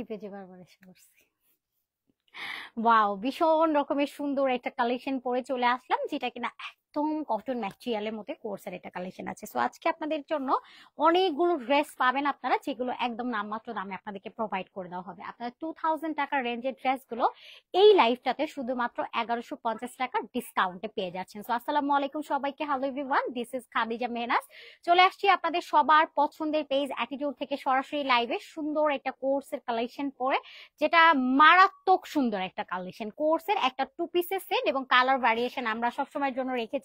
পেজে বারবার এসে করছি। ওয়াও, ভীষণ রকমের সুন্দর একটা কালেকশন পরে চলে আসলাম, যেটা কিনা একদম কটন ম্যাটেরিয়ালের মধ্যে কোর্সের একটা কালেকশন আছে। সো আজকে আপনাদের জন্য অনেকগুলো ড্রেস পাবেন আপনারা, যেগুলো একদম নামমাত্র দামে আপনাদেরকে প্রোভাইড করে দেওয়া হবে। আপনারা 2000 টাকার রেঞ্জের ড্রেসগুলো এই লাইফটাতে শুধুমাত্র 1150 টাকা ডিসকাউন্টে পেয়ে যাচ্ছেন। সো আসসালামু আলাইকুম সবাইকে, hello everyone, this is Khadija Mehnaz. চলে আসছি আপনাদের সবার পছন্দের পেজ অ্যাটিটিউড থেকে সরাসরি লাইভে সুন্দর একটা কোর্সের কালেকশন পরে, যেটা মারাত্মক সুন্দর একটা কালেকশন। কোর্সের একটা টু পিসের সেট এবং কালার ভ্যারিয়েশন আমরা সবসময়ের জন্য রেখেছি।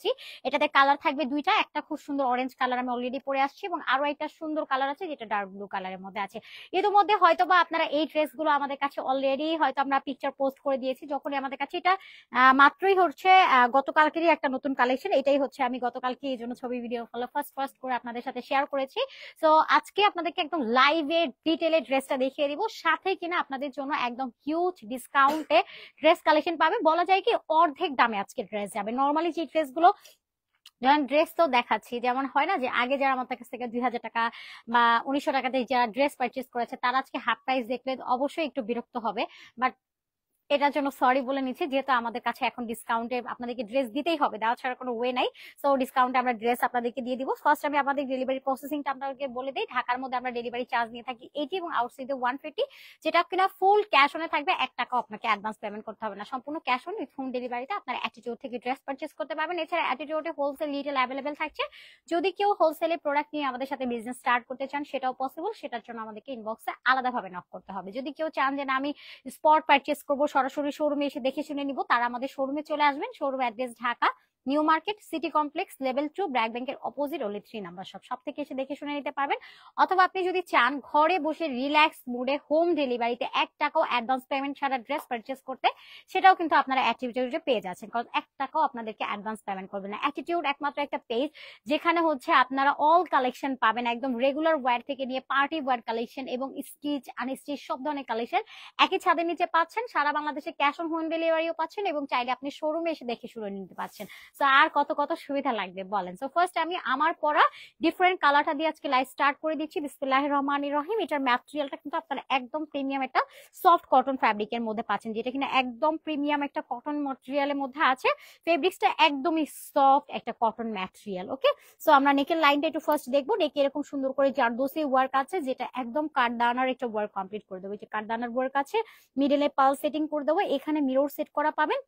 এটাতে কালার থাকবে দুইটা, একটা খুব সুন্দর অরেঞ্জ কালার আমি অলরেডি পরে আসছি, এবং আরো একটা সুন্দর কালার আছে যেটা ডার্ক ব্লু কালারের মধ্যে আছে। ইতিমধ্যে হয়তোবা আপনারা এই ড্রেসগুলো আমাদের কাছে অলরেডি হয়তো আমরা পিকচার পোস্ট করে দিয়েছি, যখনই আমাদের কাছে এটা মাত্রই হচ্ছে গতকালকেরই একটা নতুন কালেকশন। এটাই হচ্ছে আমি গতকালকে এই জন্য ছবি ভিডিও ফলো ফার্স্ট করে আপনাদের সাথে শেয়ার করেছি। তো আজকে আপনাদেরকে একদম লাইভে ডিটেলে ড্রেসটা দেখিয়ে দিব, সাথে কিনা আপনাদের জন্য একদম হিউজ ডিসকাউন্টে ড্রেস কালেকশন পাবে। বলা যায় কি অর্ধেক দামে আজকে ড্রেস যাবে। নর্মালি যে ড্রেসগুলো, যেমন ড্রেস তো দেখাচ্ছি, যেমন হয় না যে আগে যারা আমাদের কাছ থেকে 2000 টাকা বা 1900 টাকাতে যারা ড্রেস পারচেস করেছে, তারা আজকে হাফ প্রাইস দেখলে অবশ্যই একটু বিরক্ত হবে। বাট এটার জন্য সরি বলে নিচ্ছি, যেহেতু আমাদের কাছে এখন ডিসকাউন্টে আপনাদেরকে ড্রেস দিতেই হবে, দেওয়া ছাড়া কোনো ওয়ে নাই। সো ডিসকাউন্টে আমরা ড্রেস আপনাদেরকে দিয়ে দিব। ফার্স্ট আমি আপনাদের ডেলিভারি প্রসেসিংটা আপনাদেরকে বলে দিই। ঢাকার মধ্যে আমরা ডেলিভারি চার্জ নিয়ে থাকি 80 এবং আউটসাইডে 150, যেটা কিনা ফুল ক্যাশ অনে থাকবে। 1 টাকাও আপনাকে অ্যাডভান্স পেমেন্ট করতে হবে না, সম্পূর্ণ ক্যাশ অন উইথ হোম ডেলিভারিতে আপনারা অ্যাটিটিউড থেকে ড্রেস পারচেস করতে পারবেন। এছাড়া অ্যাটিটিউডে হোলসেল রিটেল অ্যাভেলেবেল থাকছে। যদি কেউ হোলসেলে প্রোডাক্ট নিয়ে আমাদের সাথে বিজনেস স্টার্ট করতে চান, সেটাও পসিবল। সেটার জন্য আমাদেরকে ইনবক্সে আলাদাভাবে নক করতে হবে। যদি কেউ চান যে না আমি স্পট পারচেস করবো, সরাসরি শোরুমে এসে দেখে শুনে নিব, তারা আমাদের শোরুমে চলে আসবেন। Showroom address Dhaka new market city complex level 2 BRAC ব্যাংকের অপোজিট ওনলি 3 নাম্বার সব থেকে এসে দেখে শুনে নিতে পারবেন। অথবা আপনি যদি চান ঘরে বসে রিল্যাক্স মুডে হোম ডেলিভারিতে 1 টাকাও অ্যাডভান্স পেমেন্ট ছাড়া ড্রেস পারচেস করতে, সেটাও কিন্তু আপনারা অ্যাটিটিউডে পেয়ে যাচ্ছেন, কারণ 1 টাকাও আপনাদেরকে অ্যাডভান্স পেমেন্ট করবেন না। অ্যাটিটিউড একমাত্র একটা পেজ যেখানে হচ্ছে আপনারা অল কালেকশন পাবেন, একদম রেগুলার ওয়্যার থেকে নিয়ে পার্টি ওয়্যার কালেকশন এবং স্টিচ আনস্টিচ সব ধরনের কালেকশন একই ছাদের নিচে পাচ্ছেন। সারা বাংলাদেশে ক্যাশ অন হোম ডেলিভারিও পাচ্ছেন, এবং চাইলে আপনি শোরুমে এসে দেখে শুনে নিতে পারছেন। তো আর কত কত সুবিধা লাগবে বলেন। সো ফার্স্ট আমি আমার পরা ডিফারেন্ট কালারটা দিয়ে আজকে লাইভ স্টার্ট করে দিচ্ছি। বিসমিল্লাহির রহমানির রহিম। এটার ম্যাটেরিয়ালটা কিন্তু আপনারা একদম প্রিমিয়াম একটা সফট কটন ফ্যাব্রিকের মধ্যে পাচ্ছেন, যেটা কিনা একদম প্রিমিয়াম একটা কটন ম্যাটেরিয়ালের মধ্যে আছে। ফেব্রিক্সটা একদমই সফট একটা কটন ম্যাটেরিয়াল। ওকে, সো আমরা নেকের লাইনটা একটু ফার্স্ট দেখবো। নেকে এরকম সুন্দর করে জারদোসি ওয়ার্ক আছে, যেটা একদম কাঠদানার একটা ওয়ার্ক কমপ্লিট করে দেবো। যে কাঠদানার ওয়ার্ক আছে, মিডলে পাল সেটিং করে দেবো, এখানে মিরর সেট করা পাবেন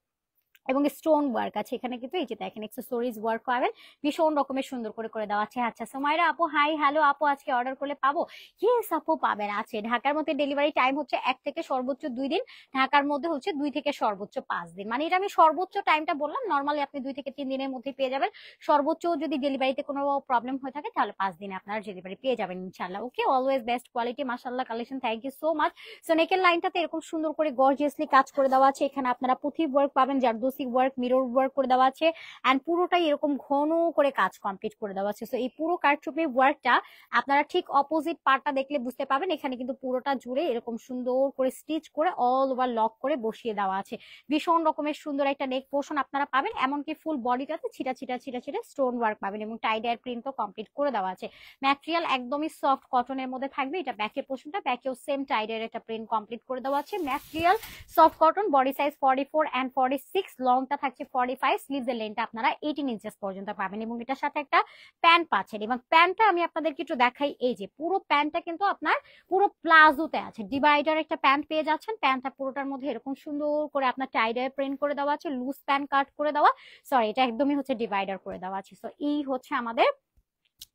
এবং স্টোন ওয়ার্ক আছে। এখানে কিন্তু এই যে দেখেন এক্সেসরিজ ওয়ার্ক পাবেন, ভীষণ রকমের সুন্দর করে করে দেওয়া আছে। আচ্ছা সুমাইরা আপু, হাই হ্যালো আপু, আজকে অর্ডার করলে পাবো? ইয়েস আপু পাবেন। আছে ঢাকার মধ্যে ডেলিভারি টাইম হচ্ছে 1 থেকে সর্বোচ্চ 2 দিন, ঢাকার মধ্যে হচ্ছে 2 থেকে সর্বোচ্চ 5 দিন। মানে এটা আমি সর্বোচ্চ টাইমটা বললাম, নর্মালি আপনি 2 থেকে 3 দিনের মধ্যে পেয়ে যাবেন। সর্বোচ্চ যদি ডেলিভারিতে কোনো প্রবলেম হয়ে থাকে, তাহলে 5 দিনে আপনার ডেলিভারি পেয়ে যাবেন ইনশাআল্লাহ। ওকে, অলওয়েজ বেস্ট কোয়ালিটি, মাশাআল্লাহ collection, thank you so much. So নেকের লাইনটাতে এরকম সুন্দর করে গর্জিয়াসলি কাজ করে দেওয়া আছে। এখানে আপনারা পুঁথি ওয়ার্ক পাবেন, জারদোসি ওয়ার্ক, মিরর ওয়ার্ক করে দেওয়া আছে, এন্ড পুরোটাই এরকম ঘন করে কাজ কমপ্লিট করে দেওয়া আছে। সো এই পুরো কারচুপি ওয়ার্কটা আপনারা ঠিক অপোজিট পার্টটা দেখলে বুঝতে পাবেন। এখানে কিন্তু পুরোটা জুড়ে এরকম সুন্দর করে স্টিচ করে অল ওভার লক করে বসিয়ে দেওয়া আছে। ভীষণ রকমের সুন্দর একটা নেক পোর্শন আপনারা পাবেন, এমনকি ফুল বডিটাতে ছিটা ছিটা ছিটা ছিটা স্টোন ওয়ার্ক পাবেন, এবং টাই ডাই প্রিন্টও কমপ্লিট করে দেওয়া আছে। ম্যাটেরিয়াল একদমই সফট কটনের মধ্যে থাকবে। এটা ব্যাকের পোর্শনটা, ব্যাকেও সেম টাই ডাই একটা প্রিন্ট কমপ্লিট করে দেওয়া আছে। Material soft cotton, body size 44 and 46, লংটা থাকছে 45, স্লিভসের লেন্থটা আপনারা 18 ইঞ্চেস পর্যন্ত পাবেন, এবং এটার সাথে একটা প্যান্ট পাচ্ছেন। এবং প্যান্টটা আমি আপনাদেরকে একটু দেখাই। এই যে পুরো প্যান্টটা কিন্তু আপনার পুরো প্লাজোতে আছে, ডিভাইডার একটা প্যান্ট পেয়ে যাচ্ছেন। প্যান্টটা পুরোটার মধ্যে এরকম সুন্দর করে আপনার টাই ডাই প্রিন্ট করে দেওয়া আছে, লুজ প্যান্ট কাট করে দেওয়া, সরি এটা একদমই হচ্ছে ডিভাইডার করে দেওয়া আছে। সো এই হচ্ছে আমাদের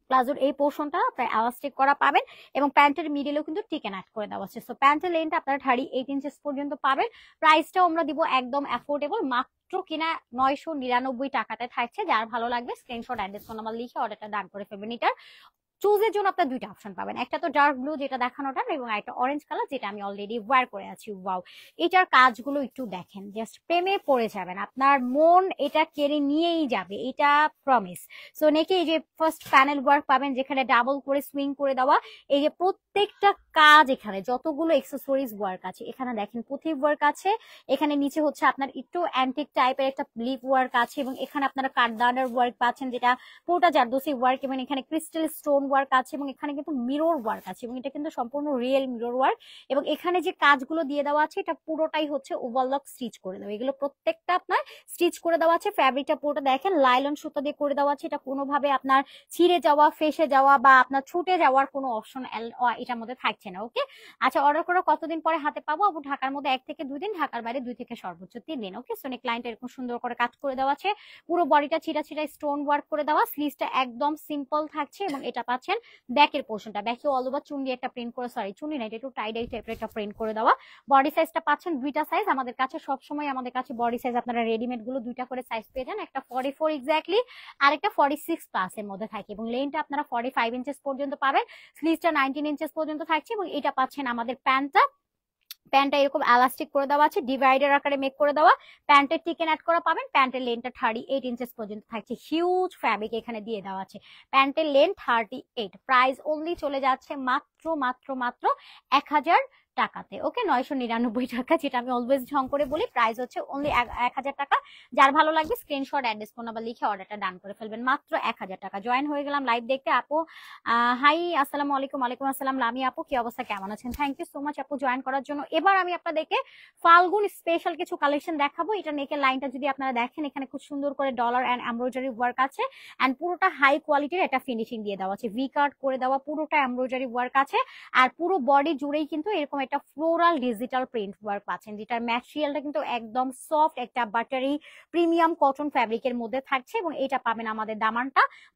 প্লাজোর এই পোর্শনটা আপনারা এলাস্টিক করা পাবেন, এবং প্যান্টের মিডলেও কিন্তু টিকেন অ্যাড করে দেওয়া আছে। সো প্যান্টের লেন্থটা আপনারা 38 ইঞ্চেস পর্যন্ত পাবেন। প্রাইসটাও আমরা দিব একদম অ্যাফোর্ডেবল, মাত্র কিনা 999 টাকাতে থাকছে। যার ভালো লাগবে স্ক্রিনশট অ্যাড্রেস ফোন নাম্বার লিখে অর্ডারটা ডান করে ফেলবেন। এটার চুজের জন্য আপনার দুইটা অপশন পাবেন, একটা তো ডার্ক ব্লু যেটা দেখানোটা, এবং একটা অরেঞ্জ কালার যেটা আমি অলরেডি ওয়্যার করে আছি। ওয়াও, এটার কাজগুলো একটু দেখেন, জাস্ট প্রেমে পড়ে যাবেন, আপনার মন এটা কেড়ে নিয়েই যাবে, এটা প্রমিস। সো নেকে এই যে ফার্স্ট প্যানেল ওয়ার্ক পাবেন, যেখানে ডাবল করে সুইং করে দেওয়া, এই যে প্রত্যেকটা কাজ, এখানে যতগুলো এক্সেসরিজ ওয়ার্ক আছে, এখানে দেখেন পুঁথি ওয়ার্ক আছে, এখানে নিচে হচ্ছে আপনার একটু অ্যান্টিক টাইপের একটা লিপ ওয়ার্ক আছে, এবং এখানে আপনারা কাঠদানার ওয়ার্ক পাচ্ছেন, যেটা পুরোটা জারদোসি ওয়ার্ক, এবং এখানে ক্রিস্টাল স্টোন ওয়ার্ক আছে এবং এখানে কিন্তু মিরর ওয়ার্ক আছে এবং এটা কিন্তু সম্পূর্ণ রিয়েল মিরর ওয়ার্ক। এবং এখানে যে কাজগুলো দিয়ে দেওয়া আছে এটা পুরোটাই হচ্ছে ওভারলক স্টিচ করে দেওয়া, এগুলো প্রত্যেকটা আপনার স্টিচ করে দেওয়া আছে। ফ্যাব্রিকটা পুরোটা দেখেন লাইলন সুতা দিয়ে করে দেওয়া আছে, এটা কোনোভাবে আপনার ছিঁড়ে যাওয়া, ফেসে যাওয়া বা আপনার ছুটে যাওয়ার কোনো অপশন এটার মধ্যে থাকছে না। ওকে, আচ্ছা অর্ডার করে কতদিন পরে হাতে পাবো? আপু ঢাকার মধ্যে 1 থেকে 2 দিন, ঢাকার বাইরে 2 থেকে সর্বোচ্চ 3 দিন। ওকে, সো নেকলাইনটা এরকম সুন্দর করে কাজ করে দেওয়া আছে, পুরো বডিটা ছিটা ছিটা স্টোন ওয়ার্ক করে দেওয়া, স্লিভসটা একদম সিম্পল থাকছে এবং এটা পাচ্ছেন ব্যাকের পোর্শনটা, ব্যাকে অল ওভার চুন্ডি একটা প্রিন্ট করে, সরি চুন্ডি না, এটা একটু টাই ডাই টাইপের একটা প্রিন্ট করে দেওয়া। বডি সাইজটা পাচ্ছেন দুইটা সাইজ, আমাদের কাছে সবসময় আমাদের কাছে বডি সাইজ আপনারা রেডিমেড গুলো দুইটা করে সাইজ পেয়ে যান, একটা 44 এক্স্যাক্টলি আর একটা 46 প্লাস এর মধ্যে থাকে এবং লেনটা আপনারা 45 ইঞ্চেস পর্যন্ত পাবেন, স্লিভসটা 19 ইঞ্চেস পর্যন্ত থাকছে এবং এটা পাচ্ছেন আমাদের প্যান্টটা এরকম এলাস্টিক করে দেওয়া আছে, ডিভাইডার আকারে মেক করে দেওয়া, প্যান্টের টিকেন অ্যাড করা পাবেন, প্যান্টের লেন্থটা 38 ইঞ্চেস পর্যন্ত থাকছে, হিউজ ফ্যাব্রিক এখানে দিয়ে দেওয়া আছে, প্যান্টের লেন্থ 38, প্রাইস অনলি চলে যাচ্ছে মাত্র মাত্র মাত্র 1000 টাকাতে। ওকে, 999 টাকা, যেটা আমি অলওয়েজ ঢং করে বলি, প্রাইস হচ্ছে অনলি 1000 টাকা। যার ভালো লাগবে স্ক্রিনশট অ্যাড্রেস ফোন নাম্বার লিখে অর্ডারটা ডান করে ফেলবেন, মাত্র 1000 টাকা। জয়েন হয়ে গেলাম লাইভ দেখতে। আপু হাই, আসসালামু আলাইকুম। ওয়ালাইকুম আসসালাম লামি আপু, কি অবস্থা, কেমন আছেন? থ্যাংক ইউ সো মাচ আপু জয়েন করার জন্য। এবার আমি আপনাদেরকে ফাল্গুন স্পেশাল কিছু কালেকশন দেখাবো। এটা নেকের লাইনটা যদি আপনারা দেখেন, এখানে খুব সুন্দর করে ডলার এন্ড এমব্রয়ডারি ওয়ার্ক আছে এন্ড পুরোটা হাই কোয়ালিটির একটা ফিনিশিং দিয়ে দেওয়া আছে, ভি কাট করে দেওয়া, পুরোটা এমব্রয়ডারি ওয়ার্ক আছে আর পুরো বডি জুড়েই কিন্তু এরকম একটা ফ্লোরাল ডিজিটাল প্রিন্ট ওয়ার্ক পাচ্ছেন, যেটার ম্যাটেরিয়ালটা কিন্তু একদম সফট একটা বাটারি প্রিমিয়াম কটন ফ্যাব্রিকের মধ্যে থাকছে এবং এটা পাবেন আমাদের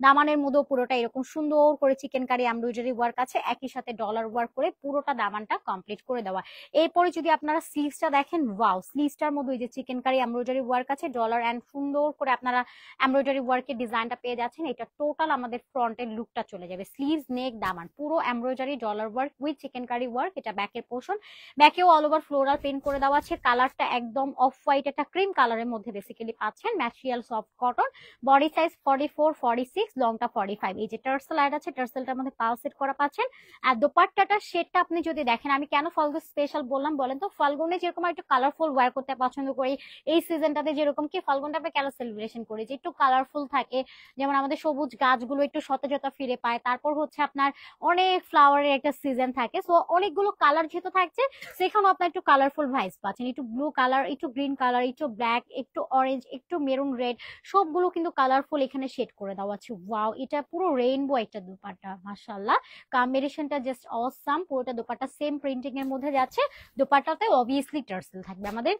দামানের মধ্যেও পুরোটা এরকম সুন্দর করে চিকেন কারি এমব্রয়ডারি ওয়ার্ক আছে, একই সাথে ডলার ওয়ার্ক করে পুরোটা দামানটা কমপ্লিট করে দেওয়া। এরপরে যদি আপনারা স্লিভসটা দেখেন, ওয়াও, স্লিভসটার মধ্যে ওই যে চিকেন কারি এমব্রয়ডারি ওয়ার্ক আছে, ডলার এন্ড সুন্দর করে আপনারা এমব্রয়ডারি ওয়ার্কের ডিজাইনটা পেয়ে যাচ্ছেন। এটা টোটাল আমাদের ফ্রন্টের লুকটা চলে যাবে, স্লিভস, নেক, দামান পুরো embroidery dollar work with chicken curry work. এটা ব্যাকের পোর্শন, ব্যাকেও অল ওভার ফ্লোরাল প্রিন্ট করে দেওয়া আছে, কালারটা একদম অফ হোয়াইট একটা ক্রিম কালারের মধ্যে বেসিক্যালি পাচ্ছেন, material soft cotton, body size 44 46, লংটা 45। এই যে টার্সেল অ্যাড আছে, টার্সেলটার মধ্যে পাল সেট করা পাচ্ছেন। আর দোপাট্টাটার শেডটা আপনি যদি দেখেন, আমি কেন ফাল্গুন স্পেশাল বললাম বলেন তো, ফাল্গুনে যেরকম একটু কালারফুল ওয়্যার করতে পছন্দ করি, এই সিজনটাতে যেরকম কি ফাল্গুনটা আমরা কেন সেলিব্রেশন করি যে একটু কালারফুল থাকে, যেমন আমাদের সবুজ গাছগুলো একটু সতেজতা ফিরে পায়, তারপর হচ্ছে আপনার অনেক ফ্লাওয়ারের একটা সিজন থাকে, সো অনেকগুলো কালার যেহেতু থাকছে সেখানেও আপনার একটু কালারফুল ভাইবস পাচ্ছেন, একটু ব্লু কালার, একটু গ্রিন কালার, একটু ব্ল্যাক, একটু অরেঞ্জ, একটু মেরুন রেড, সবগুলো কিন্তু কালারফুল এখানে শেড করে দেওয়া আছে। ওয়াও, এটা পুরো রেইনবো একটা দোপাট্টা, মাশাআল্লাহ কম্বিনেশনটা জাস্ট অসাম। পুরোটা দোপাট্টা সেম প্রিন্টিং এর মধ্যে যাচ্ছে, দোপাট্টাতে অবভিয়াসলি টার্সেল থাকবে, আমাদের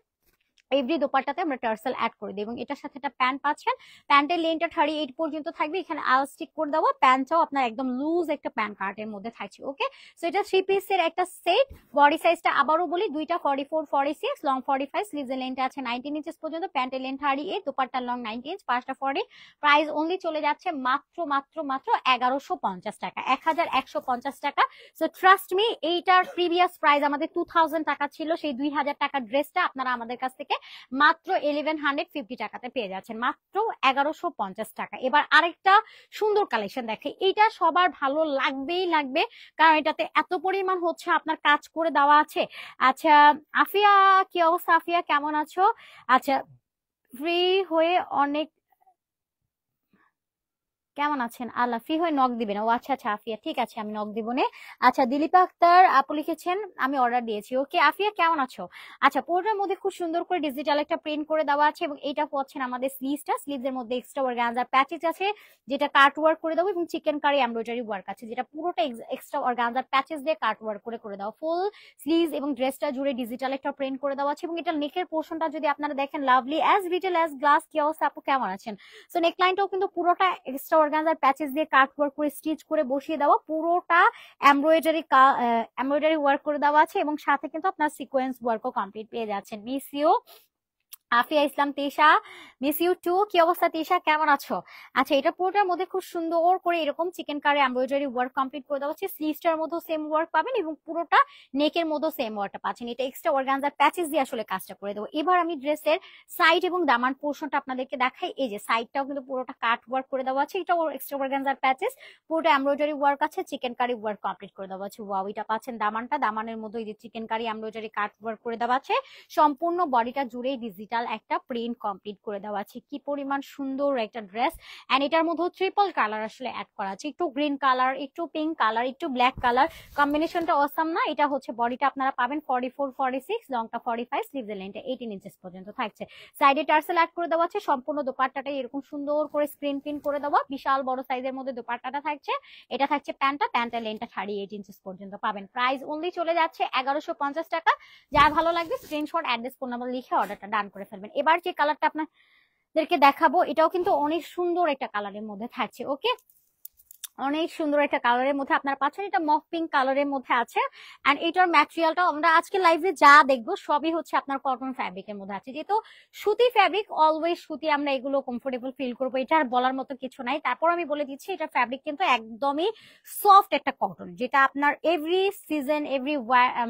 এভরি দোপাট্টাতে আমরা টার্সেল অ্যাড করে দিই এবং এটার সাথে একটা প্যান্ট পাচ্ছেন, প্যান্টের লেনটা 38 পর্যন্ত থাকবে, এখানে আলস্টিক করে দেওয়া, প্যান্টটাও আপনার একদম লুজ একটা প্যান্ট কার্টের মধ্যে থাকছে। ওকে, সো এটা 3 পিসের একটা সেট। বডি সাইজটা আবারও বলি, দুইটা 44 46, লং 45, স্লিভসের লেনটা আছে 19 ইঞ্চেস পর্যন্ত, প্যান্টের লেন 38, দোপাট্টার লং 19 ইঞ্চ, পাঁচটা 40। প্রাইস অনলি চলে যাচ্ছে মাত্র মাত্র মাত্র 1150 টাকা, 1150 টাকা। সো ট্রাস্ট মি, এইটার প্রিভিয়াস প্রাইস আমাদের 2000 টাকা ছিল, সেই 2000 টাকার ড্রেসটা আপনারা আমাদের কাছ থেকে মাত্র 1150 টাকাতে পেয়ে যাচ্ছেন, মাত্র 1150 টাকা। এবার আরেকটা সুন্দর কালেকশন দেখে, এইটা সবার ভালো লাগবেই লাগবে, কারণ এটাতে এত পরিমাণ হচ্ছে আপনার কাজ করে দেওয়া আছে। আচ্ছা আফিয়া, কি অবস্থা আফিয়া, কেমন আছো? আচ্ছা, ফ্রি হয়ে অনেক কেমন আছেন? আল্লাহ, ফ্রি হয়ে নক দিবেন। ও আচ্ছা আচ্ছা আফিয়া, ঠিক আছে আমি নক দিব নে। আচ্ছা দিলীপা আক্তার আপু লিখেছেন, আমি অর্ডার দিয়েছি। ওকে আফিয়া, কেমন আছো? আচ্ছা, পুরোটার মধ্যে খুব সুন্দর করে ডিজিটাল একটা প্রিন্ট করে দেওয়া আছে এবং এটা পাচ্ছেন আমাদের স্লিভসটা, স্লিভসের মধ্যে এক্সট্রা অর্গানজা প্যাচেস আছে, যেটা কাট ওয়ার্ক করে দেবো, এবং চিকেন কারি এমব্রয়ডারি ওয়ার্ক আছে, যেটা পুরোটা এক্সট্রা অর্গানজা প্যাচেস দিয়ে কাট ওয়ার্ক করে দেওয়া, ফুল স্লিভস এবং ড্রেসটা জুড়ে ডিজিটাল একটা প্রিন্ট করে দেওয়া আছে এবং এটা নেকের পোর্শনটা যদি আপনারা দেখেন, lovely as detail as glass. কি অবস্থা আপু, কেমন আছেন? সো নেকলাইনটাও কিন্তু পুরোটা এক্সট্রা অর্গানজার প্যাচেস দিয়ে কাট ওয়ার্ক করে স্টিচ করে বসিয়ে দেওয়া, পুরোটা এমব্রয়ডারি ওয়ার্ক করে দেওয়া আছে এবং সাথে কিন্তু আপনার সিকোয়েন্স ওয়ার্কও কমপ্লিট পেয়ে যাচ্ছেন। Miss you Afia Islam Tisha, miss you too. কি অবস্থা তিশা, কেমন আছো? আচ্ছা, এটা পুরোটার মধ্যে খুব সুন্দর করে এরকম chikankari embroidery work complete করে দেওয়া হচ্ছে, স্লিভসটার মধ্যেও সেম ওয়ার্ক পাবেন এবং পুরোটা নেকের মধ্যেও সেম ওয়ার্কটা পাচ্ছেন। এটা এক্সট্রা অর্গানজার প্যাচেস দিয়ে আসলে কাজটা করে দেবো। এবার আমি ড্রেসের সাইড এবং দামান পোর্শনটা আপনাদেরকে দেখাই। এই যে সাইডটাও কিন্তু পুরোটা কাট ওয়ার্ক করে দেওয়া আছে, এটা এক্সট্রা অর্গানজার প্যাচেস, পুরোটা এমব্রয়ডারি ওয়ার্ক আছে, চিকেন কারি ওয়ার্ক কমপ্লিট করে দেওয়া আছে। ওয়াও, এটা পাচ্ছেন দামানটা, দামানের মধ্যে এই যে chikankari embroidery cut work করে দেওয়া আছে, সম্পূর্ণ বডিটা জুড়েই ডিজিটাল ডিজিটাল একটা প্রিন্ট কমপ্লিট করে দেওয়া আছে। কি পরিমাণ সুন্দর একটা ড্রেস, এন্ড এটার মধ্যে ট্রিপল কালার আসলে অ্যাড করা আছে, একটু গ্রিন কালার, একটু পিঙ্ক কালার, একটু ব্ল্যাক কালার, কম্বিনেশনটা অসাম না? এটা হচ্ছে বডিটা আপনারা পাবেন 44 46, লংটা 45, স্লিভস লেন্থটা 18 ইঞ্চেস পর্যন্ত থাকছে। সাইডে টার্সেল অ্যাড করে দেওয়া আছে, সম্পূর্ণ দোপাট্টাটা এরকম সুন্দর করে স্ক্রিন প্রিন্ট করে দেওয়া, বিশাল বড় সাইজের মধ্যে দোপাট্টাটা থাকছে। এটা থাকছে প্যান্টের লেন্থটা 38 ইঞ্চেস পর্যন্ত পাবেন। প্রাইস অনলি চলে যাচ্ছে 1150 টাকা। যার ভালো লাগবে স্ক্রিনশট, অ্যাড্রেস, ফোন নাম্বার লিখে অর্ডারটা ডান করে ফেলবেন। এবার যে কালারটা আপনাদেরকে দেখাবো এটাও কিন্তু অনেক সুন্দর একটা কালারের মধ্যে থাকছে। ওকে, অনেক সুন্দর একটা কালারের মধ্যে আপনারা পাচ্ছেন, এটা মফ পিঙ্ক কালারের মধ্যে আছে। এন্ড এটার ম্যাটেরিয়ালটা আমরা আজকে লাইভে যা দেখবো সবই হচ্ছে আপনার কটন ফ্যাব্রিকের মধ্যে আছে, যেহেতু সুতি ফ্যাব্রিক, অলওয়েজ সুতি, আমরা এগুলো কমফোর্টেবল ফিল করবো, এটা আর বলার মতো কিছু নাই। তারপর আমি বলে দিচ্ছি এটা ফ্যাব্রিক কিন্তু একদমই সফট একটা কটন, যেটা আপনার এভরি সিজন এভরি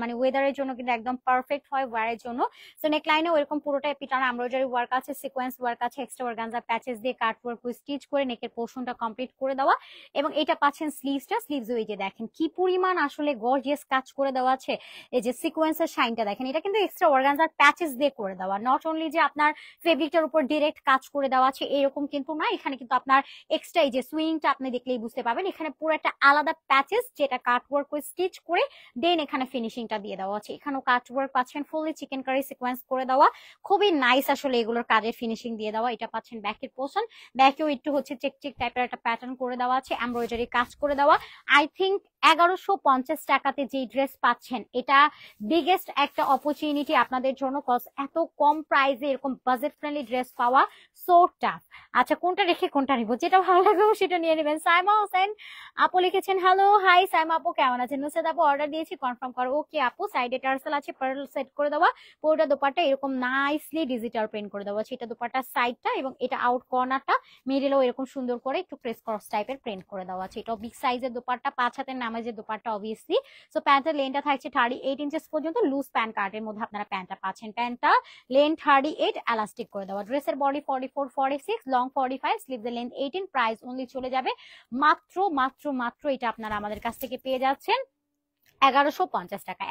মানে ওয়েদারের জন্য কিন্তু একদম পারফেক্ট হয় ওয়ারের জন্য। সো নেকলাইনে ওইরকম পুরোটাই পিটার এমব্রয়ডারি ওয়ার্ক আছে, সিকোয়েন্স ওয়ার্ক আছে, এক্সট্রা অর্গানজা প্যাচেস দিয়ে কাট ওয়ার্ক স্টিচ করে নেকের পোর্শনটা কমপ্লিট করে দেওয়া। এবং এটা পাচ্ছেন স্লিভস, ওই যে দেখেন কি পরিমাণ আসলে গর্জিয়াস কাজ করে দেওয়া আছে। এই যে সিকোয়েন্সের শাইনটা দেখেন, এটা কিন্তু এক্সট্রা অর্গানজার প্যাচেস দিয়ে করে দেওয়া, নট অনলি যে আপনার ফেব্রিকটার উপর ডিরেক্ট কাজ করে দেওয়া আছে এরকম কিন্তু না, এখানে কিন্তু আপনার এক্সট্রা এই যে সুইংটা আপনি দেখলেই বুঝতে পারবেন, এখানে পুরো একটা আলাদা প্যাচেস যেটা কাট ওয়ার্ক করে স্টিচ করে দেন এখানে ফিনিশিংটা দিয়ে দেওয়া আছে। এখানেও কাট ওয়ার্ক পাচ্ছেন, ফুললি চিকেন কারি সিকোয়েন্স করে দেওয়া, খুবই নাইস আসলে এগুলোর কাজের ফিনিশিং দিয়ে দেওয়া। এটা পাচ্ছেন ব্যাকের পোর্শন, ব্যাকেও একটু হচ্ছে চেক টাইপের একটা প্যাটার্ন করে দেওয়া আছে, এমব্রয়ডারি কাজ করে দেওয়া। আই থিঙ্ক 1150 টাকাতে যে ড্রেস পাচ্ছেন এটা বিগেস্ট একটা অপরচুনিটি আপনাদের জন্য, কজ এত কম প্রাইসে এরকম বাজেট ফ্রেন্ডলি ড্রেস পাওয়া সো টাফ। আচ্ছা, কোনটা রেখে কোনটা নিব, যেটা ভালো লাগবে সেটা নিয়ে নেবেন। সাইমা হোসেন আপু লিখেছেন, হ্যালো হাই সাইমা আপু, কেমন আছেন? নুসরাত আপু অর্ডার দিয়েছি, কনফার্ম করো। ওকে আপু, সাইডে টার্সেল আছে, পার্ল সেট করে দেওয়া, পুরোটা দোপাট্টা এরকম নাইসলি ডিজিটাল প্রিন্ট করে দেওয়া আছে। এটা দোপাট্টার সাইডটা এবং এটা আউট কর্নারটা মিডলেও এরকম সুন্দর করে একটু ক্রেস ক্রস টাইপের প্রিন্ট করে দেওয়া আছে। এটাও বিগ সাইজের দোপাট্টা, 5 হাতের নামাজের দোপাট্টা অবভিয়াসলি। সো প্যান্টের লেনটা থাকছে 38 ইঞ্চেস পর্যন্ত, লুজ প্যান্ট কার্টের মধ্যে আপনারা প্যান্টটা পাচ্ছেন। প্যান্টটা লেন 38, এলাস্টিক করে দেওয়া। ড্রেসের বডি 44 46, লং 45, স্লিভসের লেন্থ 18। প্রাইস অনলি চলে যাবে মাত্র মাত্র মাত্র এটা আপনারা আমাদের কাছ থেকে পেয়ে যাচ্ছেন 1150 টাকা,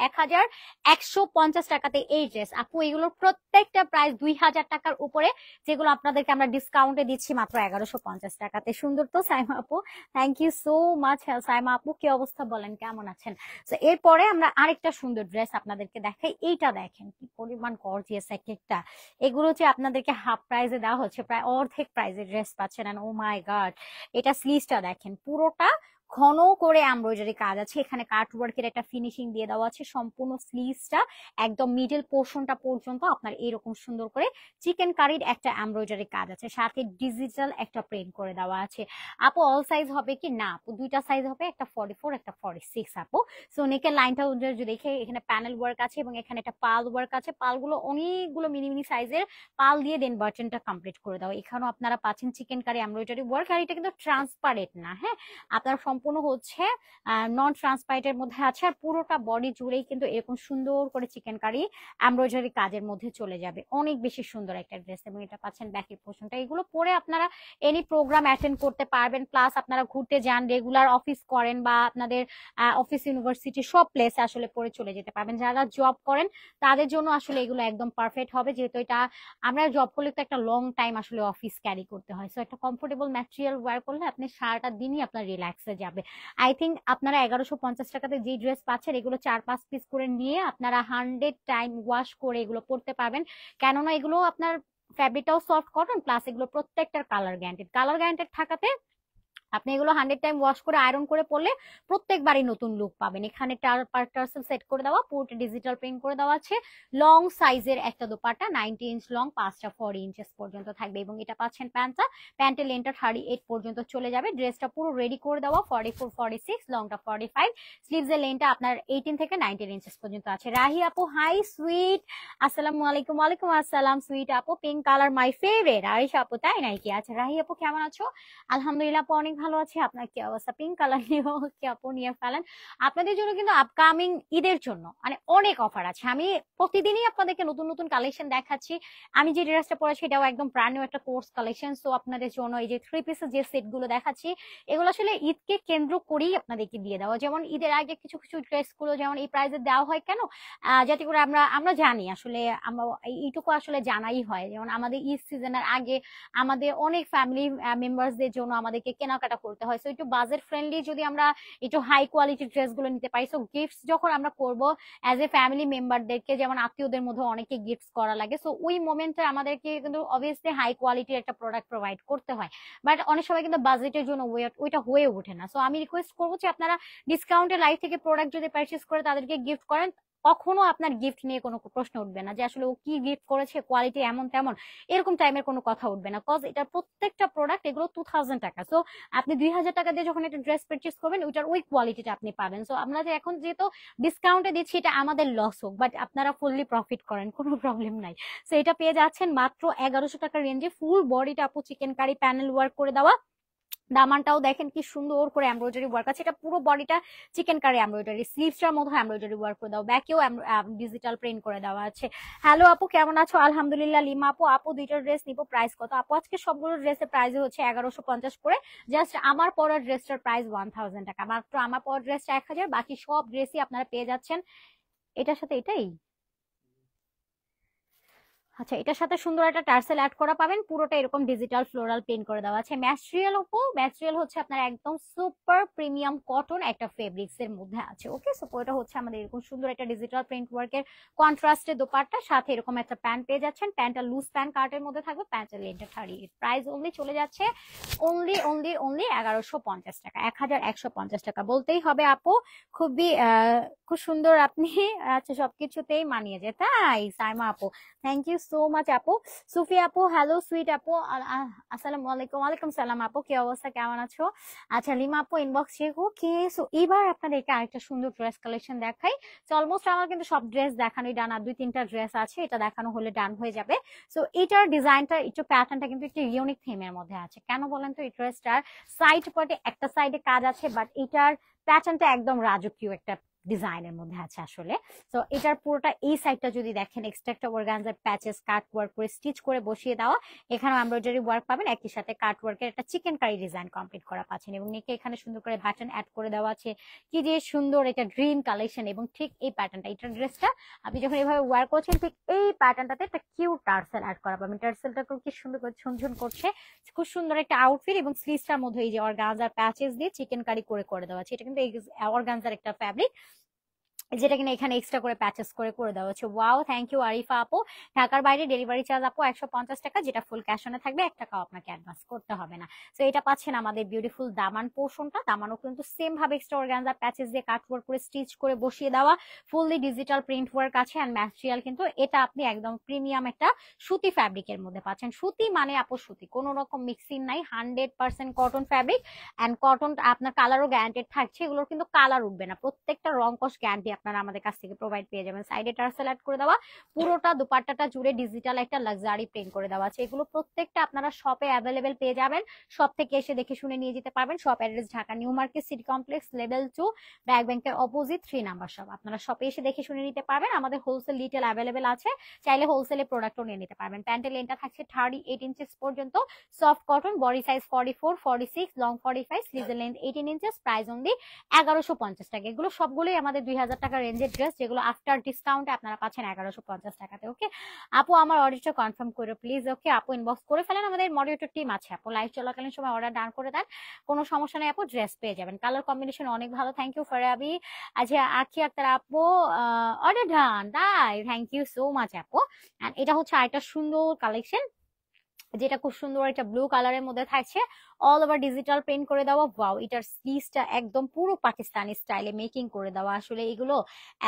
1150 টাকাতে এই ড্রেস। আপু এগুলোর প্রত্যেকটা প্রাইস 2000 টাকার উপরে, যেগুলো আপনাদেরকে আমরা ডিসকাউন্টে দিচ্ছি মাত্র 1150 টাকাতে। সুন্দর তো সাইমা আপু, thank you so much. Saima আপু কি অবস্থা, বলেন কেমন আছেন? তো এরপরে আমরা আরেকটা সুন্দর ড্রেস আপনাদেরকে দেখাই। এইটা দেখেন কি পরিমাণ গর্জিয়াস এক একটা, এগুলো যে আপনাদেরকে হাফ প্রাইসে দেওয়া হচ্ছে, প্রায় অর্ধেক প্রাইসে ড্রেস পাচ্ছেন। ও মাই গড, এটা স্লিভসটা দেখেন, পুরোটা ঘন করে এমব্রয়ডারি কাজ আছে, এখানে কাট ওয়ার্কের একটা ফিনিশিং দিয়ে দেওয়া আছে। সম্পূর্ণ স্লিভসটা একদম মিডল পোর্শনটা পর্যন্ত আপনার এরকম সুন্দর করে চিকেন কারির একটা এমব্রয়ডারি কাজ আছে, সাথে ডিজিটাল একটা প্রিন্ট করে দেওয়া আছে। আপু অল সাইজ হবে কি? না আপু, দুইটা সাইজ হবে, একটা 44 একটা 46 আপু। সো নেকের লাইনটা যদি দেখে, এখানে প্যানেল ওয়ার্ক আছে এবং এখানে একটা পাল ওয়ার্ক আছে, পালগুলো অনেকগুলো মিনি মিনি সাইজের পাল দিয়ে দেন বাটনটা কমপ্লিট করে দেওয়া। এখানেও আপনারা পাচ্ছেন চিকেন কারি এমব্রয়ডারি ওয়ার্ক, আর এটা কিন্তু ট্রান্সপারেন্ট না, হ্যাঁ, আপনার সম্পূর্ণ হচ্ছে নন ট্রান্সপারেন্টের মধ্যে আছে। আর পুরোটা বডি জুড়েই কিন্তু এরকম সুন্দর করে চিকেন কারি এমব্রয়ডারি কাজের মধ্যে চলে যাবে। অনেক বেশি সুন্দর একটা ড্রেস, এবং এটা পাচ্ছেন ব্যাকের পোর্শনটা। এগুলো পরে আপনারা এনি প্রোগ্রাম অ্যাটেন্ড করতে পারবেন, প্লাস আপনারা ঘুরতে যান, রেগুলার অফিস করেন, বা আপনাদের অফিস ইউনিভার্সিটি সব প্লেসে আসলে পরে চলে যেতে পারবেন। যারা জব করেন তাদের জন্য আসলে এগুলো একদম পারফেক্ট হবে, যেহেতু এটা আমরা জব করলে তো একটা লং টাইম আসলে অফিস ক্যারি করতে হয়। সো একটা কমফোর্টেবল ম্যাটেরিয়াল ওয়্যার করলে আপনি সারাটা দিনই আপনার রিল্যাক্সে যাবে। আই থিঙ্ক আপনারা 1150 টাকাতে যে ড্রেস পাচ্ছেন, এগুলো 4-5 পিস করে নিয়ে আপনারা 100 টাইম ওয়াশ করে এগুলো পরতে পারবেন, কেননা এগুলো আপনার ফ্যাব্রিকটাও সফট কটন, প্লাস এগুলো প্রত্যেকটার কালার গ্যারান্টেড থাকাতে আপনি এগুলো 100 টাইম ওয়াশ করে আয়রন করে পরলে প্রত্যেকবারই নতুন লুক পাবেন। এখানে টার্সেল সেট করে দেওয়া, পুরোটা ডিজিটাল প্রিন্ট করে দেওয়া আছে। লং সাইজের একটা দোপাট্টা, 90 ইঞ্চ লং, 5টা 40 ইঞ্চেস পর্যন্ত থাকবে, এবং এটা পাচ্ছেন প্যান্টের লেন্থটা 38 পর্যন্ত চলে যাবে। ড্রেসটা পুরো রেডি করে দেওয়া, 44 46, লংটা 45, স্লিভসের লেন্থটা আপনার 18 থেকে 19 ইঞ্চেস পর্যন্ত আছে। রাহি আপু হাই সুইট, আসসালামু আলাইকুম। ওয়ালাইকুম আসসালাম সুইট আপু, pink colour my favourite. Arisha আপু তাই নাকি? আচ্ছা রাহি আপু কেমন আছো? আলহামদুলিল্লাহ আপু অনেক ভালো আছি, আপনার কি অবস্থা? পিঙ্ক কালার নিয়েও কি আপু নিয়ে ফেলেন। আপনাদের জন্য কিন্তু আপকামিং ঈদের জন্য মানে অনেক অফার আছে। আমি প্রতিদিনই আপনাদেরকে নতুন নতুন কালেকশন দেখাচ্ছি। আমি যে ড্রেসটা পরেছি এটাও একদম ব্র্যান্ড নিউ একটা কোর্স কালেকশন। সো আপনাদের জন্য এই যে 3 পিসের যে সেট গুলো দেখাচ্ছি এগুলো আসলে ঈদকে কেন্দ্র করেই আপনাদেরকে দিয়ে দেওয়া। যেমন ঈদের আগে কিছু কিছু ড্রেস গুলো যেমন এই প্রাইসে দেওয়া হয় কেন, যাতে করে আমরা আমরা জানি আসলে, আমরা এইটুকু আসলে জানাই হয়। যেমন আমাদের ঈদ সিজনের আগে আমাদের অনেক ফ্যামিলি মেম্বারসদের জন্য আমাদেরকে কেনাকাটা করতে হয়। সো একটু বাজেট ফ্রেন্ডলি যদি আমরা একটু হাই কোয়ালিটির ড্রেস গুলো নিতে পারি, সো গিফটস যখন আমরা করব অ্যাজ এ ফ্যামিলি মেম্বারদেরকে, যেমন আত্মীয়দের মধ্যে অনেকে গিফটস করা লাগে, সো ওই মোমেন্টে আমাদেরকে কিন্তু অবভিয়াসলি হাই কোয়ালিটির একটা প্রোডাক্ট প্রোভাইড করতে হয়। বাট অনেক সময় কিন্তু বাজেটের জন্য ওইটা হয়ে ওঠে না। সো আমি রিকোয়েস্ট করবো যে আপনারা ডিসকাউন্টের লাইফ থেকে প্রোডাক্ট যদি পারচেস করে তাদেরকে গিফট করেন, কখনো আপনার গিফট নিয়ে কোনো প্রশ্ন উঠবে না যে আসলে ও কি গিফট করেছে, কোয়ালিটি এমন তেমন, এরকম টাইমের কোনো কথা উঠবে না। কজ এটা প্রত্যেকটা প্রোডাক্ট এগুলো 2000 টাকা। সো আপনি 2000 টাকা দিয়ে যখন একটা ড্রেস পারচেস করবেন ওইটার ওই কোয়ালিটিটা আপনি পাবেন। সো আমরা যে এখন যেহেতু ডিসকাউন্টে দিচ্ছি এটা আমাদের লস হোক, বাট আপনারা ফুললি প্রফিট করেন, কোনো প্রবলেম নাই। সো এটা পেয়ে যাচ্ছেন মাত্র 1100 টাকার রেঞ্জে। ফুল বডিটা আপু চিকেন কারি প্যানেল ওয়ার্ক করে দেওয়া। দামানটাও দেখেন কি সুন্দর করে এমব্রয়ডারি ওয়ার্ক আছে, এটা পুরো বডিটা চিকেন কারি এমব্রয়ডারি, স্লিভসটার মধ্যে এমব্রয়ডারি ওয়ার্ক করে দাও, ব্যাকেও ডিজিটাল প্রিন্ট করে দেওয়া আছে। হ্যালো আপু, কেমন আছো? আলহামদুলিল্লাহ। লিমা আপু, আপু দুইটা ড্রেস নিবো, প্রাইস কত? আপু আজকে সবগুলো ড্রেসের প্রাইস হচ্ছে 1150 করে। জাস্ট আমার পরের ড্রেসটার প্রাইস 1000 টাকা, মাত্র আমার পরের ড্রেসটা 1000, বাকি সব ড্রেসই আপনারা পেয়ে যাচ্ছেন এটার সাথে। এটাই আচ্ছা, এটার সাথে সুন্দর একটা টার্সেল অ্যাড করা পাবেন, পুরোটা এরকম ডিজিটাল ফ্লোরাল প্রিন্ট করে দেওয়া আছে। ম্যাটেরিয়াল আপু, ম্যাটেরিয়াল হচ্ছে আপনার একদম সুপার প্রিমিয়াম কটন একটা ফেব্রিক্স এর মধ্যে আছে। ওকে, সো এটা হচ্ছে আমাদের এরকম সুন্দর একটা ডিজিটাল প্রিন্ট ওয়ার্কের কন্ট্রাস্টে দোপাট্টা, সাথে এরকম একটা প্যান্ট পেয়ে যাচ্ছেন। প্যান্টটা লুজ প্যান্ট কার্টের মধ্যে থাকবে, প্যান্টের লেন্থটা 38। প্রাইস অনলি চলে যাচ্ছে অনলি অনলি অনলি 1150 টাকা, 1150 টাকা বলতেই হবে আপু। খুবই খুব সুন্দর আপনি। আচ্ছা, সবকিছুতেই মানিয়ে যায় তাই সাইমা আপু, থ্যাংক ইউ সো মাচ আপু। সুফি আপু, হ্যালো সুইট আপু, আসসালামু আলাইকুম। ওয়ালাইকুম সালাম আপু, কি অবস্থা, কেমন আছো? আচ্ছা, লিমা আপু ইনবক্স চেক। ওকে, সো এবার আপনাদেরকে আরেকটা সুন্দর ড্রেস কালেকশন দেখাই। সো অলমোস্ট আমার কিন্তু সব ড্রেস দেখানোই ডান, আর 2-3টা ড্রেস আছে, এটা দেখানো হলে ডান হয়ে যাবে। সো এটার ডিজাইনটা একটু প্যাটার্নটা কিন্তু একটু ইউনিক থিমের মধ্যে আছে। কেন বলেন তো? এই ড্রেসটার সাইড পার্টে একটা সাইডে কাজ আছে, বাট এটার প্যাটার্নটা একদম রাজকীয় একটা ডিজাইনের মধ্যে আছে আসলে। তো এটার পুরোটা এই সাইডটা যদি দেখেন, এক্সট্রা একটা অর্গানজার প্যাচেস কাট ওয়ার্ক করে স্টিচ করে বসিয়ে দেওয়া, এখানেও এমব্রয়ডারি ওয়ার্ক পাবেন, একই সাথে কাট ওয়ার্কের একটা চিকেন কারি ডিজাইন কমপ্লিট করা পাচ্ছেন, এবং নেকে এখানে সুন্দর করে বাটন অ্যাড করে দেওয়া আছে। কি যে সুন্দর, এটা ড্রিম কালেকশন। এবং ঠিক এই প্যাটার্নটা, এটার ড্রেসটা আপনি যখন এভাবে ওয়ার করছেন ঠিক এই প্যাটার্নটাতে একটা কিউট টার্সেল অ্যাড করা পাবেন। টার্সেলটা কি সুন্দর করে ঝুনঝুন করছে, খুব সুন্দর একটা আউটফিট। এবং স্লিভসটার মধ্যে এই যে অর্গানজার প্যাচেস দিয়ে চিকেন কারি করে করে দেওয়া আছে। এটা কিন্তু অর্গানজার একটা ফ্যাব্রিক, যেটা কিনা এখানে এক্সট্রা করে প্যাচেস করে করে দেওয়া হচ্ছে। ওয়াও, থ্যাংক ইউ আরিফা আপু। ঢাকার বাইরে ডেলিভারি চার্জ আপু 150 টাকা, যেটা ফুল ক্যাশ অনে থাকবে, 1 টাকাও আপনাকে অ্যাডভান্স করতে হবে না। তো এটা পাচ্ছেন আমাদের বিউটিফুল দামান পোর্শনটা। দামানও কিন্তু সেম ভাবে এক্সট্রা অর্গানজা প্যাচেস দিয়ে কাট ওয়ার্ক করে স্টিচ করে বসিয়ে দেওয়া, ফুললি ডিজিটাল প্রিন্ট ওয়ার্ক আছে। এন্ড ম্যাটেরিয়াল কিন্তু এটা আপনি একদম প্রিমিয়াম একটা সুতি ফ্যাব্রিকের মধ্যে পাচ্ছেন। সুতি মানে আপু সুতি, কোনো রকম মিক্সিং নাই, 100% কটন ফ্যাব্রিক। এন্ড কটন আপনার কালারও গ্যারান্টেড থাকছে, এগুলোর কিন্তু কালার উঠবে না, প্রত্যেকটা রং কস গ্যারান্টি আপনারা আমাদের কাছ থেকে প্রোভাইড পেয়ে যাবেন। সাইডে টার্সেল অ্যাড করে দেওয়া, পুরোটা দুপাট্টাটা জুড়ে ডিজিটাল একটা লাক্সারি প্রিন্ট করে দেওয়া আছে। এগুলো প্রত্যেকটা আপনারা শপে অ্যাভেলেবেল পেয়ে যাবেন, শপ থেকে এসে দেখে শুনে নিয়ে যেতে পারবেন। Shop address Dhaka new market city complex level 2, BRAC ব্যাংকের অপোজিট 3 নাম্বার শপ। আপনারা শপে এসে দেখে শুনে নিতে পারবেন। আমাদের হোলসেল রিটেল অ্যাভেলেবেল আছে, চাইলে হোলসেলে প্রোডাক্টও নিয়ে নিতে পারবেন। প্যান্টের লেন্থটা থাকছে 38 ইঞ্চেস পর্যন্ত, soft cotton, body size 44, 46, long 45, স্লিভের লেন্থ 18 ইঞ্চেস। প্রাইস অনলি 1150 টাকা। এগুলো সবগুলোই আমাদের 2000 টাকা রেঞ্জের ড্রেস, যেগুলো আফটার ডিসকাউন্টে আপনারা পাচ্ছেন 1150 টাকাতে। ওকে আপু, আমার অর্ডারটা কনফার্ম করো প্লিজ। ওকে আপু, ইনবক্স করে ফেলেন, আমাদের মডারেটর টিম আছে, আপু লাইভ চলাকালীন সময় অর্ডার ডান করে দেন, কোনো সমস্যা নেই আপু, ড্রেস পেয়ে যাবেন। কালার কম্বিনেশন অনেক ভালো, থ্যাংক ইউ ফারাবি। আচ্ছা, আখি আক্তার আপু, অর্ডার ডান, তাই থ্যাংক ইউ সো মাচ আপু। এন্ড এটা হচ্ছে আরেকটা সুন্দর কালেকশন, যেটা খুব সুন্দর একটা ব্লু কালারের মধ্যে থাকছে, অল ওভার ডিজিটাল প্রিন্ট করে দেওয়া। ওয়াও, এটার স্লিভসটা একদম পুরো পাকিস্তানি স্টাইলে মেকিং করে দেওয়া। আসলে এগুলো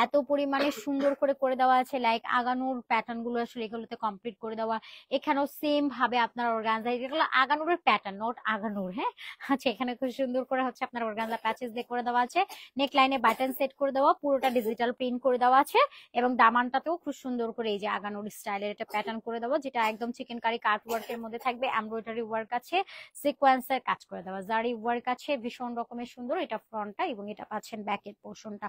এত পরিমাণে সুন্দর করে করে দেওয়া আছে, লাইক আগানোর প্যাটার্ন গুলো আসলে এগুলোতে কমপ্লিট করে দেওয়া। এখানেও সেম ভাবে আপনার অর্গানজা, এগুলো আগানোর প্যাটার্ন, নট আগানোর, হ্যাঁ। আচ্ছা, এখানে খুব সুন্দর করে হচ্ছে আপনার অর্গানজা প্যাচেস দিয়ে করে দেওয়া আছে, নেক লাইনে বাটন সেট করে দেওয়া, পুরোটা ডিজিটাল প্রিন্ট করে দেওয়া আছে। এবং দামানটাতেও খুব সুন্দর করে এই যে আগানোর স্টাইলের একটা প্যাটার্ন করে দেওয়া, যেটা একদম চিকেন কারি কাট ওয়ার্কের এর মধ্যে থাকবে, এমব্রয়ডারি ওয়ার্ক আছে, সিকোয়েন্সের কাজ করে দেওয়া, জারি ওয়ার্ক আছে, ভীষণ রকমের সুন্দর। এটা ফ্রন্টটা এবং এটা পাচ্ছেন ব্যাকের পোর্শনটা,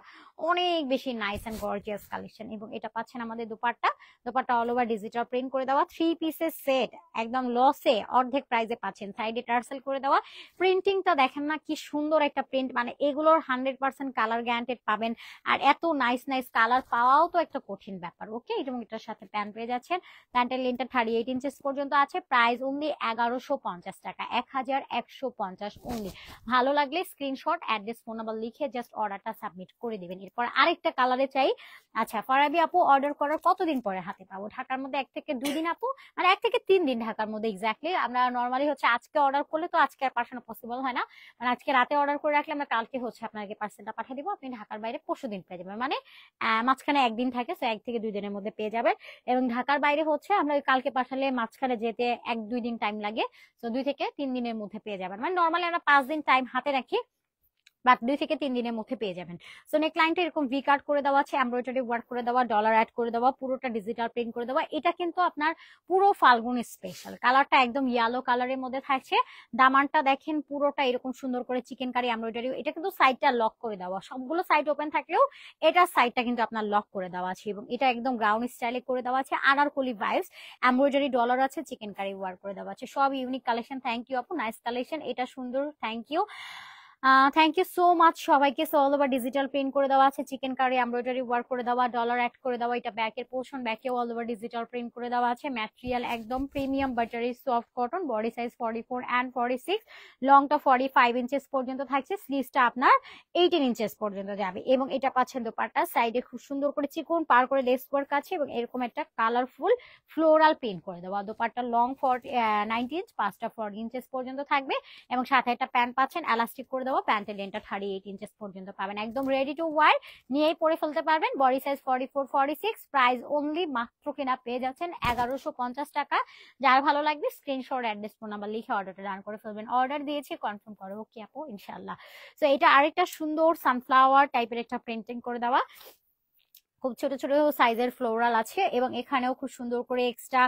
অনেক বেশি নাইস এন্ড গর্জিয়াস কালেকশন। এবং এটা পাচ্ছেন আমাদের dupatta, dupatta all over digital print করে দেওয়া, 3 পিসের সেট, একদম লসে অর্ধেক প্রাইসে পাচ্ছেন। সাইডে টার্সেল করে দেওয়া, প্রিন্টিংটা দেখেন না কি সুন্দর একটা প্রিন্ট, মানে এগুলোর 100% কালার গ্যারান্টেড পাবেন। আর এত নাইস নাইস কালার পাওয়াও তো একটা কঠিন ব্যাপার। ওকে, এবং এটার সাথে প্যান্ট পেয়ে যাচ্ছেন, প্যান্টের লেন্থটা 38 ইঞ্চেস পর্যন্ত আছে, প্রাইস অনলি 1150 টাকা, 1150 অনলি। ভালো লাগলে স্ক্রিনশট, অ্যাড্রেস, ফোন নাম্বার লিখে জাস্ট অর্ডারটা সাবমিট করে দিবেন। এরপর আরেকটা কালারে চাই। আচ্ছা ফারাবি আপু, অর্ডার করার কতদিন পরে হাতে পাবো? ঢাকার মধ্যে 1 থেকে 2 দিন আপু, মানে 1 থেকে 3 দিন ঢাকার মধ্যে এক্স্যাক্টলি। আমরা নর্মালি হচ্ছে আজকে অর্ডার করলে তো আজকে আর পাঠানো পসিবল হয় না, মানে আজকে রাতে অর্ডার করে রাখলে আমরা কালকে হচ্ছে আপনাকে পার্সেলটা পাঠিয়ে দিব, আপনি ঢাকার বাইরে পরশুদিন পেয়ে যাবেন, মানে মাঝখানে একদিন থাকে, তো 1 থেকে 2 দিনের মধ্যে পেয়ে যাবেন। এবং ঢাকার বাইরে হচ্ছে আমরা কালকে পাঠালে মাঝখানে যেতে 1-2 দিন টাইম লাগে, তো 2 থেকে 3 দিনের মধ্যে পেয়ে যাবেন। মানে নর্মালি আমরা 5 দিন টাইম হাতে রাখি, বাট 2 থেকে 3 দিনের মধ্যে পেয়ে যাবেন। সো নেক লাইনটা এরকম ভি কাট করে দেওয়া আছে, এমব্রয়ডারি ওয়ার্ক করে দেওয়া, ডলার অ্যাড করে দেওয়া, পুরোটা ডিজিটাল প্রিন্ট করে দেওয়া। এটা কিন্তু আপনার পুরো ফাল্গুন স্পেশাল, কালারটা একদম ইয়েলো কালারের মধ্যে থাকছে। দামানটা দেখেন পুরোটা এরকম সুন্দর করে চিকেন কারি এমব্রয়ডারি, এটা কিন্তু সাইডটা লক করে দেওয়া, সবগুলো সাইড ওপেন থাকলেও এটা সাইডটা কিন্তু আপনার লক করে দেওয়া আছে। এবং এটা একদম গ্রাউন্ড স্টাইলে করে দেওয়া আছে, আনারকলি ভাইবস, এমব্রয়ডারি ডলার আছে, চিকেন কারি ওয়ার্ক করে দেওয়া আছে, সব ইউনিক কালেকশন। থ্যাংক ইউ আপু, নাইস কালেকশন, এটা সুন্দর, thank you. Thank you so much সবাইকে। So all over digital print করে দেওয়া আছে, চিকেন কারি এমব্রয়ডারি ওয়ার্ক করে দেওয়া, ডলার অ্যাড করে দেওয়া, এটা ব্যাকের পোর্শন, ব্যাকেও অল ওভার ডিজিটাল প্রিন্ট করে দেওয়া আছে। ম্যাটেরিয়াল একদম premium buttery soft cotton, body size 44 and 46, লংটা 45 ইঞ্চেস পর্যন্ত থাকছে, স্লিভসটা আপনার 18 ইঞ্চেস পর্যন্ত যাবে। এবং এটা পাচ্ছেন দোপাট্টা, সাইডে খুব সুন্দর করে চিকন পার করে লেস ওয়ার্ক আছে এবং এরকম একটা কালারফুল ফ্লোরাল প্রিন্ট করে দেওয়া। দোপাট্টা লং 90 ইঞ্চ, 5টা 40 ইঞ্চেস পর্যন্ত থাকবে এবং সাথে একটা প্যান্ট পাচ্ছেন এলাস্টিক করে দেওয়া, প্যান্টের লেন্থটা 38 ইঞ্চেস পর্যন্ত পাবেন, একদম রেডি টু ওয়ার, নিয়েই পরে ফেলতে পারবেন। বডি সাইজ 44 46, প্রাইস অনলি মাত্র কিনা পেয়ে যাচ্ছেন 1150 টাকা। যার ভালো লাগবে স্ক্রিনশট, অ্যাড্রেস, ফোন নাম্বার লিখে অর্ডারটা রান করে ফেলবেন। অর্ডার দিয়েছি কনফার্ম করো, ওকে আপু ইনশাআল্লাহ। সো এটা আরেকটা সুন্দর সানফ্লাওয়ার টাইপের একটা প্রিন্টিং করে দেওয়া, খুব ছোট ছোট সাইজের ফ্লোরাল আছে এবং এখানেও খুব সুন্দর করে এক্সট্রা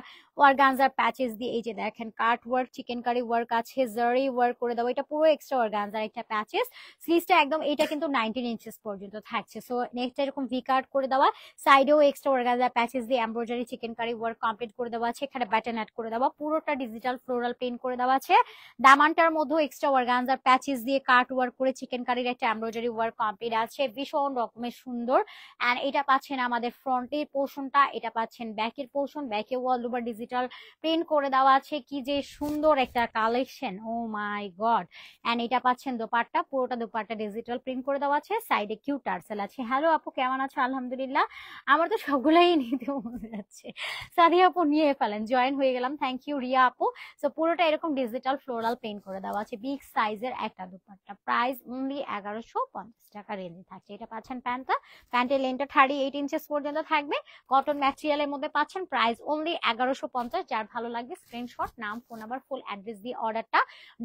অর্গানজার প্যাচেস দিয়ে, এই যে দেখেন cut work, chicken curry work আছে, জারি ওয়ার্ক করে দেওয়া, এটা পুরো এক্সট্রা অর্গানজার একটা প্যাচেস। স্লিভসটা একদম এটা কিন্তু 19 ইঞ্চেস পর্যন্ত থাকছে। সো নেক্সট এরকম ভি কাট করে দেওয়া, সাইডেও এক্সট্রা অর্গানজার প্যাচেস দিয়ে embroidery chicken curry work complete করে দেওয়া আছে, এখানে ব্যাটন অ্যাড করে দেওয়া, পুরোটা ডিজিটাল ফ্লোরাল প্রিন্ট করে দেওয়া আছে। দামানটার মধ্যেও এক্সট্রা অর্গানজার প্যাচেস দিয়ে কাট ওয়ার্ক করে চিকেন কারির একটা এমব্রয়ডারি ওয়ার্ক কমপ্লিট আছে, ভীষণ রকমের সুন্দর। এন্ড এটা পাচ্ছেন আমাদের ফ্রন্টের পোর্শনটা, এটা পাচ্ছেন ব্যাকের পোর্শন, ব্যাকে অল ওভার ডিজিটাল প্রিন্ট করে দেওয়া আছে, কি যে সুন্দর একটা collection, oh my God. And এটা পাচ্ছেন দোপাট্টা, পুরোটা দোপাট্টা ডিজিটাল প্রিন্ট করে দেওয়া আছে, সাইডে কিউট টার্সেল আছে। হ্যালো আপু, কেমন আছো? আলহামদুলিল্লাহ, আমার তো সবগুলাই নিতে মনে যাচ্ছে। সাদিয়া আপু নিয়ে ফেলেন, জয়েন হয়ে গেলাম, থ্যাংক ইউ রিয়া আপু। সো পুরোটা এরকম ডিজিটাল ফ্লোরাল প্রিন্ট করে দেওয়া আছে, বিগ সাইজের একটা দোপাট্টা, প্রাইস অনলি 1150 টাকা রেঞ্জে থাকছে। এটা পাচ্ছেন প্যান্টটা, প্যান্টের লেন্থটা 38 ইঞ্চেস পর্যন্ত থাকবে, কটন ম্যাটেরিয়ালের মধ্যে পাচ্ছেন, প্রাইস অনলি 1150। যার ভালো লাগবে স্ক্রিনশট, নাম, ফোন নাম্বার, ফুল অ্যাড্রেস দিয়ে অর্ডারটা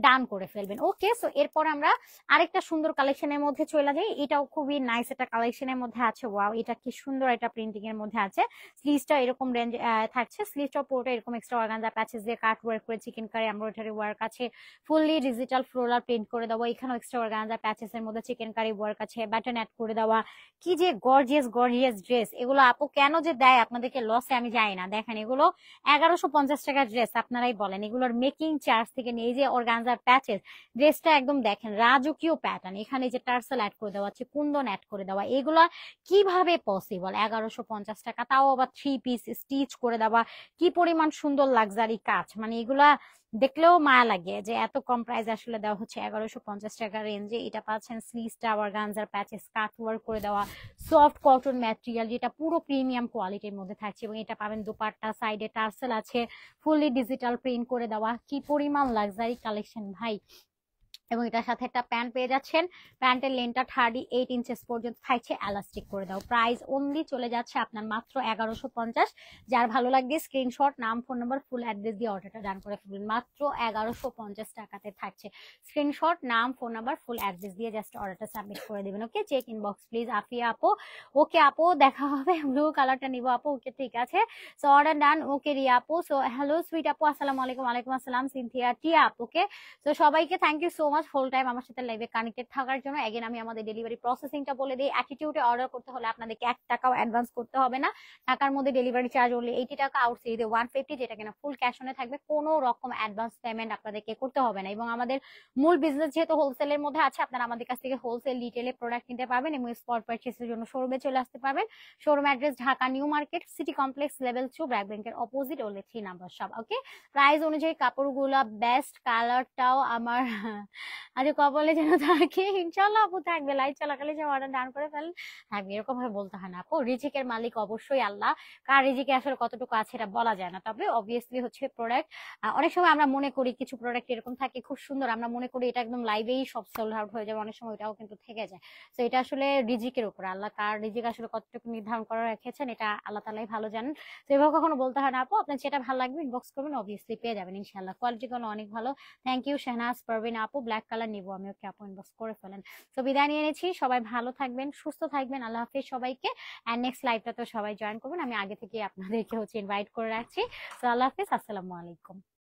ডান করে ফেলবেন। ওকে, সো এরপর আমরা আরেকটা সুন্দর কালেকশনের মধ্যে চলে যাই, এটাও খুবই নাইস একটা কালেকশনের মধ্যে আছে। ওয়াও, এটা কি সুন্দর একটা প্রিন্টিং এর মধ্যে আছে, স্লিভসটা এরকম রেঞ্জ থাকছে, স্লিভসটা পুরোটা এরকম এক্সট্রা অর্গানজা প্যাচেস দিয়ে কাট ওয়ার্ক করে চিকেন কারি এমব্রয়ডারি ওয়ার্ক আছে, ফুললি ডিজিটাল ফ্লোরাল প্রিন্ট করে দেওয়া, এখানেও এক্সট্রা অর্গানজা প্যাচেস এর মধ্যে চিকেন কারি ওয়ার্ক আছে, ব্যাটন অ্যাড করে দেওয়া। কি যে গর্জিয়াস গর্জিয়াস ড্রেস, এগুলো আপু কেন যে দেয় আপনাদেরকে লসে আমি জানি না। দেখেন এগুলো 1150 টাকার ড্রেস, আপনারাই বলেন, এগুলোর মেকিং চার্জ থেকে নিয়ে, এই যে অর্গানজার প্যাচেস, ড্রেসটা একদম দেখেন রাজকীয় প্যাটার্ন, এখানে যে টার্সেল অ্যাড করে দেওয়া আছে, কুন্দন অ্যাড করে দেওয়া, এগুলো কিভাবে পসিবল 1150 টাকা, তাও আবার 3 পিস স্টিচ করে দেওয়া, কি পরিমাণ সুন্দর লাক্সারি কাজ, মানে এগুলা দেখলেও মায়া লাগে যে এত কম প্রাইস আসলে দেওয়া হচ্ছে 1150 টাকা রেঞ্জে। এটা পাচ্ছেন স্লিভসটা অর্গানজার প্যাচেস কাট ওয়ার্ক করে দেওয়া, সফট কটন ম্যাটেরিয়াল, যেটা পুরো প্রিমিয়াম কোয়ালিটির মধ্যে থাকছে। এবং এটা পাবেন দোপাট্টা, সাইডে টার্সেল আছে, ফুললি ডিজিটাল প্রিন্ট করে দেওয়া, কি পরিমাণ লাক্সারি কালেকশন ভাই। এবং এটার সাথে একটা প্যান্ট পেয়ে যাচ্ছেন। প্যান্টের লেন্থটা 38 ইঞ্চেস পর্যন্ত থাকছে, এলাস্টিক করে দাও। প্রাইস অনলি চলে যাচ্ছে আপনার মাত্র 1150। যার ভালো লাগবে স্ক্রিনশট, নাম, ফোন নাম্বার, ফুল অ্যাড্রেস দিয়ে অর্ডারটা ডান করে ফেলবেন। মাত্র 1150 টাকাতে থাকছে। স্ক্রিনশট, নাম, ফোন নাম্বার, ফুল অ্যাড্রেস দিয়ে জাস্ট অর্ডারটা সাবমিট করে দিবেন। ওকে, চেক ইনবক্স প্লিজ। আফিয়া আপু, ওকে আপু দেখা হবে, ব্লু কালারটা নিবো আপু। ওকে ঠিক আছে, সো অর্ডার ডান। ওকে রিয়া আপু, সো হ্যালো সুইট আপু, আসসালামু আলাইকুম। ওয়ালাইকুম আসসালাম সিনথিয়া টিয়া আপু। ওকে, তো সবাইকে thank you so much full time আমার সাথে লাইভে কানেক্টেড থাকার জন্য। এগেন আমি আমাদের ডেলিভারি প্রসেসিংটা বলে দিই। অ্যাটিটিউডে অর্ডার করতে হলে আপনাদেরকে 1 টাকাও অ্যাডভান্স করতে হবে না। টাকার মধ্যে ডেলিভারি চার্জ হলে 80 টাকা, আউটসাইডে 150, যেটা কিনা ফুল ক্যাশ অনে থাকবে। কোনো রকম অ্যাডভান্স পেমেন্ট আপনাদেরকে করতে হবে না। এবং আমাদের মূল বিজনেস যেহেতু হোলসেলের মধ্যে আছে, আপনারা আমাদের কাছ থেকে হোলসেল ডিটেলে প্রোডাক্ট নিতে পারবেন এবং স্পট পারচেসের জন্য শোরুমে চলে আসতে পারবেন। Showroom address Dhaka new market, city complex, level 2, BRAC ব্যাংকের অপোজিট, ওনলি 3 নাম্বার শপ। ওকে, প্রাইস অনুযায়ী কাপড়গুলো বেস্ট, কালারটাও আমার আজ কপালে যেন থাকে। ইনশাল্লাহ আপু থাকবে, লাইভ চলাকালীন যে অর্ডার ডান করে ফেলেন থাকবে, এরকম ভাবে বলতে হয় না আপু। রিজিকের মালিক অবশ্যই আল্লাহ, কার রিজিকে আসলে কতটুকু আছে এটা বলা যায় না। তবে অবভিয়াসলি হচ্ছে প্রোডাক্ট, অনেক সময় আমরা মনে করি কিছু প্রোডাক্ট এরকম থাকে খুব সুন্দর, আমরা মনে করি এটা একদম লাইভেই সব সোল্ড আউট হয়ে যাবে, অনেক সময় ওটাও কিন্তু থেকে যায়। তো এটা আসলে রিজিকের উপর, আল্লাহ কার রিজিক আসলে কতটুকু নির্ধারণ করে রেখেছেন এটা আল্লাহ তাআলাই ভালো জানেন। তো এভাবে কখনো বলতে হয় না আপু। আপনার যেটা ভালো লাগবে ইনবক্স করবেন, অবভিয়াসলি পেয়ে যাবেন ইনশাল্লাহ। কোয়ালিটি গুলো অনেক ভালো। থ্যাংক ইউ শাহনাজ পারভিন আপু, ব্ল্যাক কালার নিবো আমি। ওকে আপু, ইনবক্স করে ফেলেন। তো বিদায় নিয়ে নিচ্ছি, সবাই ভালো থাকবেন, সুস্থ থাকবেন। আল্লাহ হাফেজ সবাইকে। এন্ড নেক্সট লাইভটা তো সবাই জয়েন করবেন, আমি আগে থেকে আপনাদেরকে হচ্ছে ইনভাইট করে রাখছি। তো আল্লাহ হাফেজ, আসসালামু আলাইকুম।